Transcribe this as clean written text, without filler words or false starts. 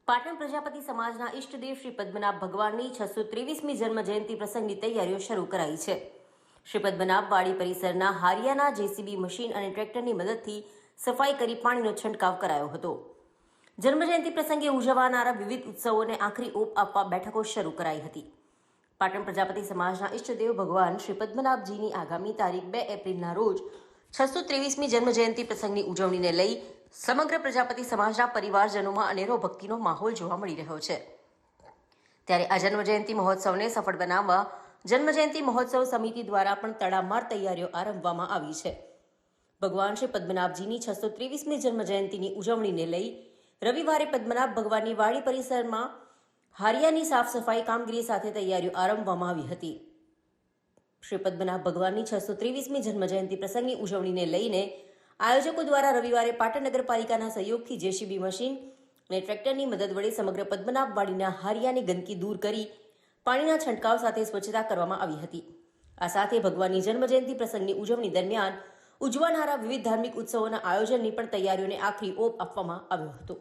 પાટણ પ્રજાપતિ સમાજના ઇષ્ટદેવ શ્રી પદ્મનાભ ભગવાનની 623મી જન્મ જયંતિ પ્રસંગની તૈયારીઓ શરૂ કરાઈ છે। શ્રી પદ્મનાભ વાડી પરિસરના હારિયાના જેસીબી મશીન અને ટ્રેક્ટરની મદદથી સફાઈ કરી પાણીનો છંટકાવ કરાયો હતો। જન્મજયંતિ પ્રસંગે ઉજવવાનારા વિવિધ ઉત્સવોને આખરી ઓપ આપવા બેઠકો શરૂ કરાઈ હતી। પાટણ પ્રજાપતિ સમાજના ઇષ્ટદેવ ભગવાન શ્રી પદ્મનાભજીની આગામી તારીખ 2 એપ્રિલના રોજ 623મી જન્મજયંતિ પ્રસંગની ઉજવણીને લઈ સમગ્ર પ્રજાપતિ સમાજના પરિવારજનોમાં અનેરો ભક્તિનો માહોલ જોવા મળી રહ્યો છે। ત્યારે આ જન્મજયંતિ મહોત્સવને સફળ બનાવવા જન્મજયંતિ મહોત્સવ સમિતિ દ્વારા પણ તડામાર તૈયારીઓ આરંભવામાં આવી છે। ભગવાન શ્રી પદ્મનાભજીની 623મી જન્મજયંતિની ઉજવણીને લઈ રવિવારે પદ્મનાભ ભગવાનની વાડી પરિસરમાં હારિયાની સાફ સફાઈ કામગીરી સાથે તૈયારીઓ આરંભવામાં આવી હતી। શ્રી પદ્મનાભ ભગવાનની 623મી જન્મજયંતિ પ્રસંગની ઉજવણીને લઈને આયોજકો દ્વારા રવિવારે પાટણ નગરપાલિકાના સહયોગથી જેસીબી મશીન અને ટ્રેક્ટરની મદદ વડે સમગ્ર પદ્મનાભ વાડીના હારિયાની ગંદકી દૂર કરી પાણીના છંટકાવ સાથે સ્વચ્છતા કરવામાં આવી હતી। આ સાથે ભગવાનની જન્મજયંતિ પ્રસંગની ઉજવણી દરમિયાન ઉજવાનારા વિવિધ ધાર્મિક ઉત્સવોના આયોજનની પણ તૈયારીઓને આખરી ઓપ આપવામાં આવ્યો હતો।